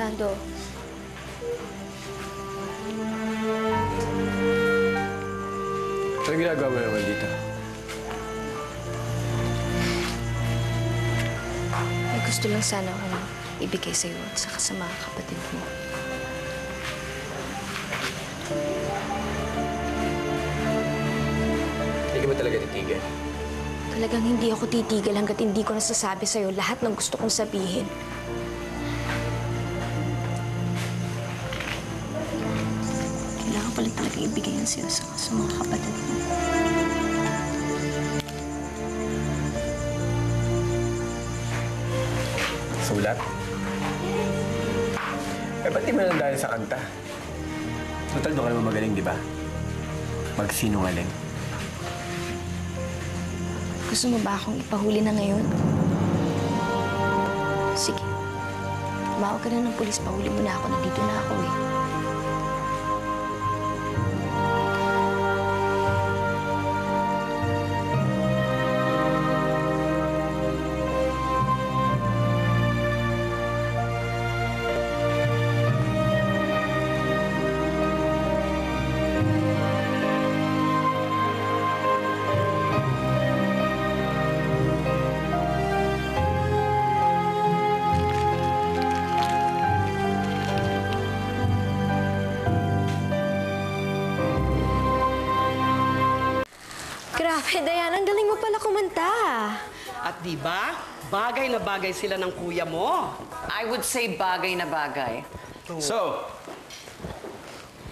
Lando. Ano ginagawa mo naman dito? May gusto lang sana akong ibigay sa'yo at saka sa mga kapatid mo. Hindi ka ba talaga titigil? Talagang hindi ako titigil hanggat hindi ko nasasabi sa'yo lahat ng gusto kong sabihin. Kailangan pa lang talaga ibigay yan sa'yo sa mga kapatid mo. Sulat? Eh, ba't di mo lang dahil sa kanta? Total, doon ka naman magaling, di ba? Magsinungaling. Gusto mo ba akong ipahuli na ngayon? Sige. Tumawag ka na ng pulis. Pahuli mo na ako. Nandito na ako eh. Grabe, Diana. Ang galing mo pala kumanta. At di ba, bagay na bagay sila ng kuya mo. I would say bagay na bagay. So,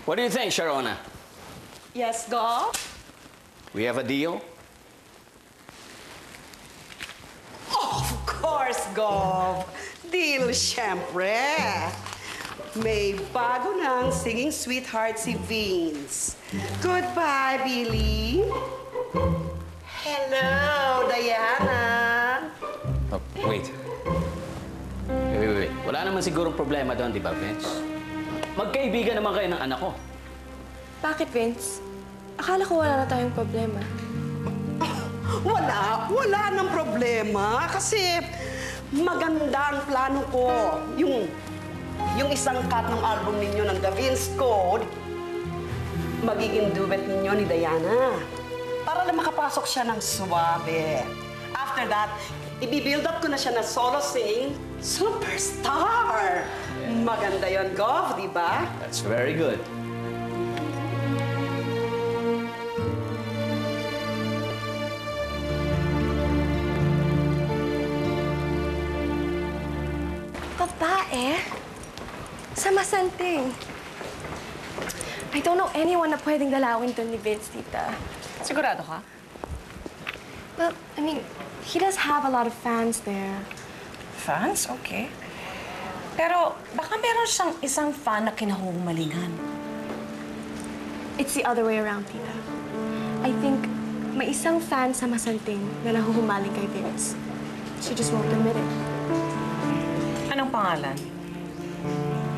what do you think, Sharona? Yes, Go? We have a deal? Of course, Go. Deal, syempre. May bago ng singing sweetheart si Vince. Goodbye, Billy. Hello, Diana. Oh, wait. Wait. Wala naman sigurong problema doon, di ba, Vince? Magkaibigan naman kayo ng anak ko. Bakit, Vince? Akala ko wala na tayong problema. Wala nang problema. Kasi maganda ang plano ko. Yung isang cut ng album ninyo ng Da Vinci Code, magiging duet ninyo ni Diana. Para lang makapasok siya ng suwabe. After that, i-build up ko na siya na solo singing superstar. Maganda yon, Gov, di ba? That's very good. Babae? Sa Masanting. I don't know anyone na pwedeng dalawin to ni Vince, tita. Sigurado ka? Well, I mean, he does have a lot of fans there. Fans? Okay. Pero baka meron siyang isang fan na kinahuhumalingan. It's the other way around, tita. I think may isang fan sa Masanting na nahuhumaling kay Vince. She just won't admit it. Anong pangalan?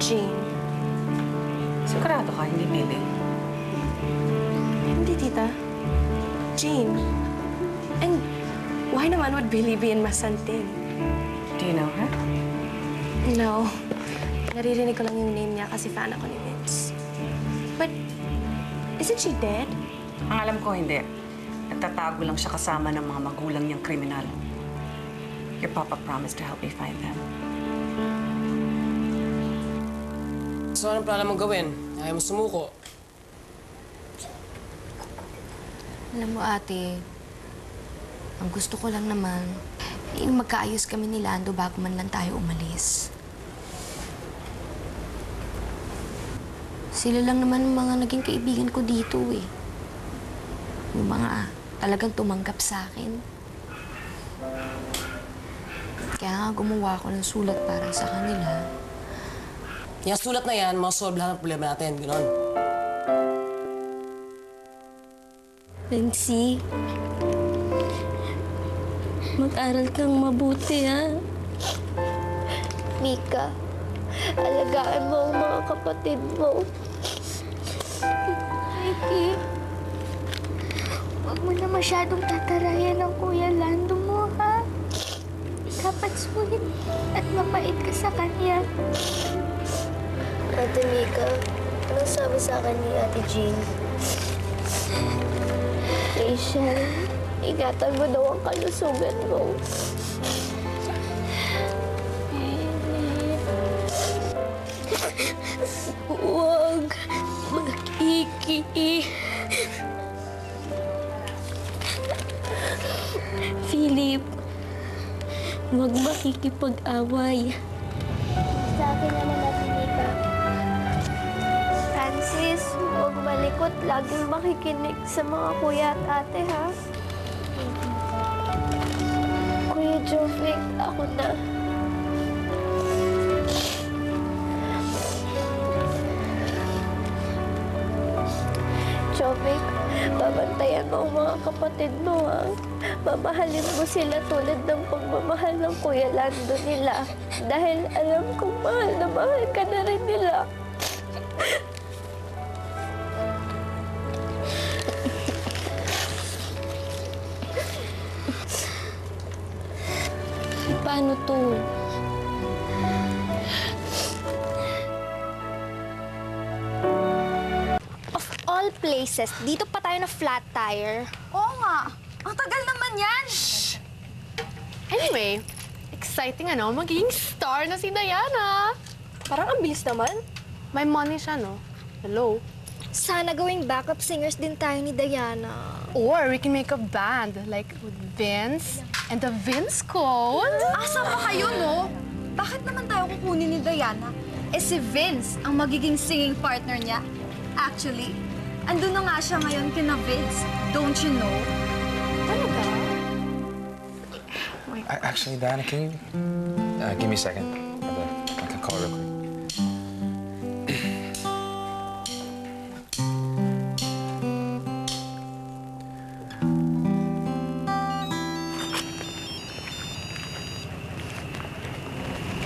Jean. Sigurado ka, hindi Billy. Hindi, tita. Jean. And why naman would Billy be in Masanting? Do you know her? No. Naririnig ko lang yung name niya kasi fan ako ni Vince. But, isn't she dead? Ang alam ko, hindi. Nagtatago lang siya kasama ng mga magulang niyang kriminal. Your papa promised to help me find them. So, anong plano mong gawin? Ayaw mo sumuko. Alam mo, ate, ang gusto ko lang naman, yung magkaayos kami ni Lando bago man lang tayo umalis. Sila lang naman ang mga naging kaibigan ko dito eh. Yung mga talagang tumanggap sa akin. Kaya nga gumawa ako ng sulat para sa kanila. Yung sulat na yan, masolve lahat ng problema natin. Ganon. Vinci, mag-aral kang mabuti, ha? Mika, alagaan mo ang mga kapatid mo. Mikey, huwag mo na masyadong tatarayan ang Kuya Lando mo, ha? Dapat sweet at mapait ka sa kanya. Ate Mika, anong sabi sa akin ni Ate Jean? Rachel, ingatan mo daw ang kalusugan mo. Huwag makiki. Philip, huwag makikipag-away. Sa akin naman, Ate Mika. Francis, huwag malikot. Laging makikinig sa mga kuya at ate, ha? Kuya Jovic, ako na. Jovic, babantayan mo ang mga kapatid mo, ha? Mamahalin mo sila tulad ng pagmamahal ng Kuya Lando nila. Dahil alam kong mahal na mahal ka na rin nila. Paano to? Of all places, dito pa tayo na flat tire. Oo nga. Ang tagal naman yan. Anyway, exciting magiging star na si Diana. Parang ang bilis naman. May money siya, no? Hello? Sana gawing backup singers din tayo ni Diana. Or we can make a band, like with Vince and the Vince Code. Asa pa kayo, no? Bakit naman tayo kukunin ni Diana? Eh si Vince ang magiging singing partner niya. Actually, andun na nga siya ngayon kina Vince. Don't you know? Talaga? Actually, Diana, can you give me a second? I can call real quick.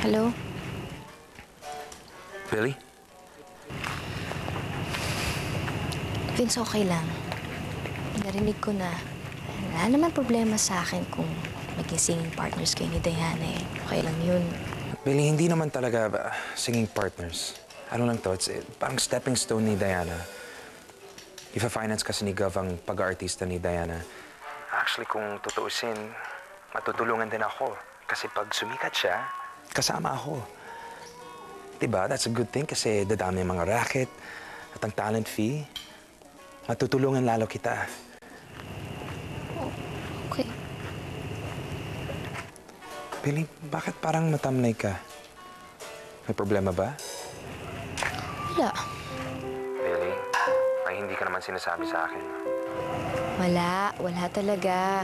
Hello? Billy? Vince, okay lang. Narinig ko na. Wala naman problema sa akin kung maging singing partners kayo ni Diana eh. Okay lang yun. Billy, hindi naman talaga singing partners. Ano lang to, it's parang stepping stone ni Diana. Ifa-finance kasi ni Gov ang pag-aartista ni Diana. Actually, kung tutuusin, matutulungan din ako. Kasi pag sumikat siya, kasama ako. Diba? That's a good thing kasi dadami ang mga racket at ang talent fee. Matutulungan lalo kita. Okay. Billy, bakit parang matamlay ka? May problema ba? Wala. Billy, ay hindi ka naman sinasabi sa akin. Wala talaga.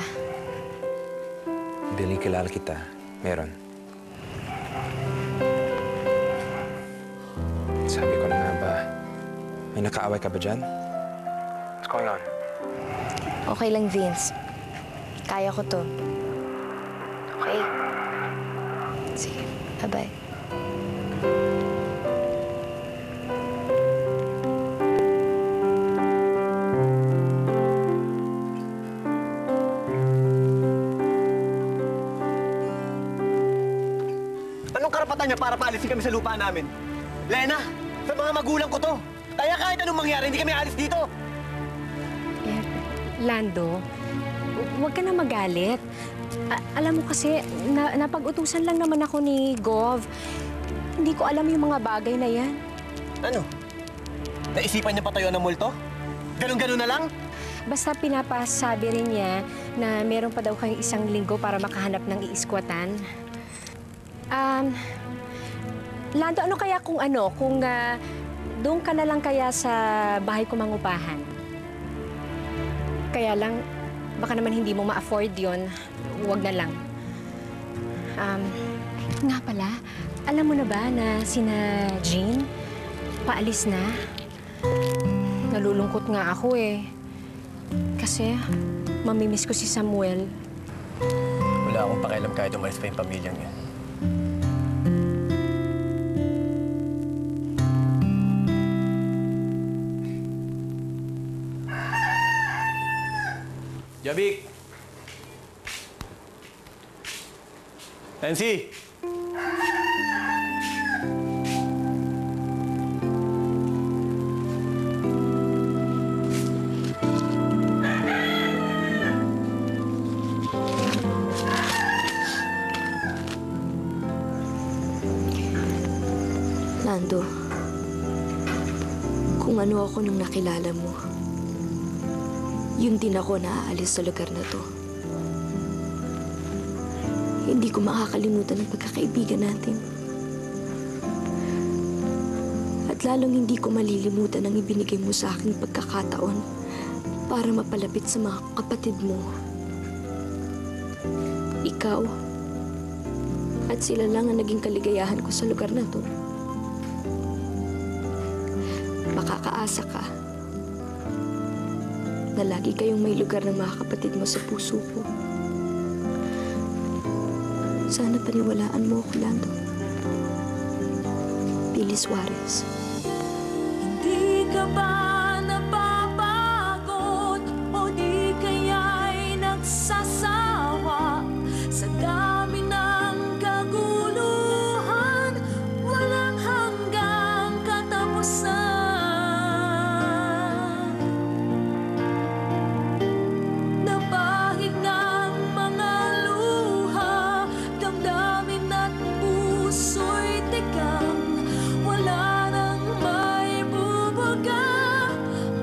Billy, kilala kita. Meron. Sabi ko na nga ba, may nakaaway ka ba dyan? What's going on? Okay lang, Vince. Kaya ko to. Okay? Sige. Bye-bye. Anong karapatan niya para paalisin kami sa lupa namin? Lena, sa mga magulang ko to. Kaya kahit anong mangyari, hindi kami alis dito. Lando, huwag ka na magalit. Alam mo kasi, napag-utusan lang naman ako ni Gov. Hindi ko alam yung mga bagay na yan. Ano? Naisipan niya patayuan ng multo? Ganun-ganun na lang? Basta pinapasabi rin niya na meron pa daw kayong 1 linggo para makahanap ng iiskwatan. Lando, ano kaya kung doon ka na lang kaya sa bahay ko mangupahan? Kaya lang, baka naman hindi mo ma-afford yun. Huwag na lang. Nga pala, alam mo na ba na sina Jean paalis na? Nalulungkot nga ako eh. Kasi mamimiss ko si Samuel. Wala akong pakialam kahit umalis pa yung pamilyang yan. Jabik! Nancy! Orlando, kung ano ako nung nakilala mo, yun din ako naaalis sa lugar na to. Hindi ko makakalimutan ang pagkakaibigan natin. At lalong hindi ko malilimutan ang ibinigay mo sa aking pagkakataon para mapalapit sa mga kapatid mo. Ikaw at sila lang ang naging kaligayahan ko sa lugar na to. Makakaasa ka na lagi kayong may lugar ng mga kapatid mo sa puso ko. Sana paniwalaan mo ako, Lando. Billy Suarez. Hindi ka ba napapagod o di kaya'y nagsasawa sa dami ng kaguluhan, walang hanggang katapusan? Nabahid ng mga luha, damdamin at puso'y tegang, wala nang may bubuga,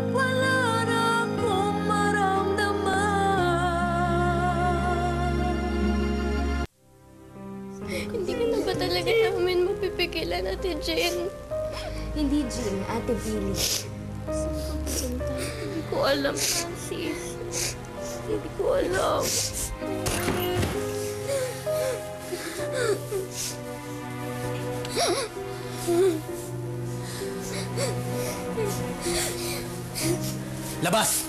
wala na akong maramdaman. Hindi ka na ba talaga namin mapipigilan, Ate Jane? Hindi Jean, Ate Billy. Saan ka pupunta? Hindi ko alam, Francis. Hindi ko alam. Labas!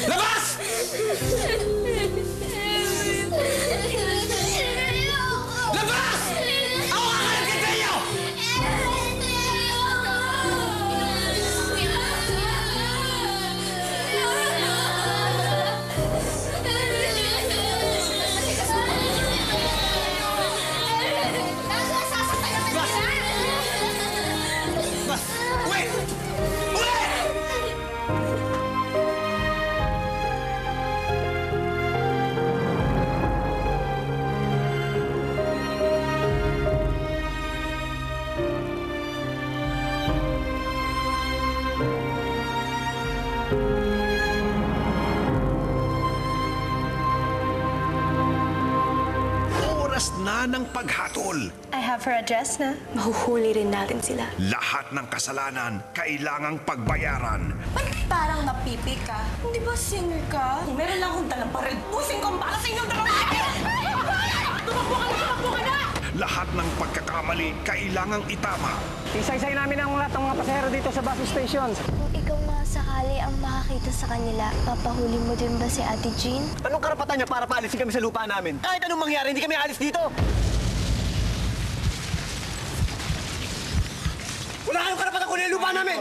Labas! Labas! Ako kakalat ka tayo! Bas! Uwi! Uwi! Oras na ng paghatol. I have her address na. Mahuhuli rin natin sila. Lahat ng kasalanan kailangang pagbayaran. Ba't parang napipi ka? Hindi ba singer ka? Kung meron lang akong dalang baril, pusing ko para sa inyong dalawa! Tumakbo ka na! Tumakbo ka na! Lahat ng pagkakamali kailangang itama. Isa-isay namin ang lahat ng mga pasahero dito sa bus station. Kung ikaw nga sakali ang makakita sa kanila, papahuli mo din ba si Ate Jean? Anong karapatan niya para paalisin kami sa lupa namin? Kahit anong mangyari, hindi kami alis dito! Wala kayong karapatan kunin ang lupa namin!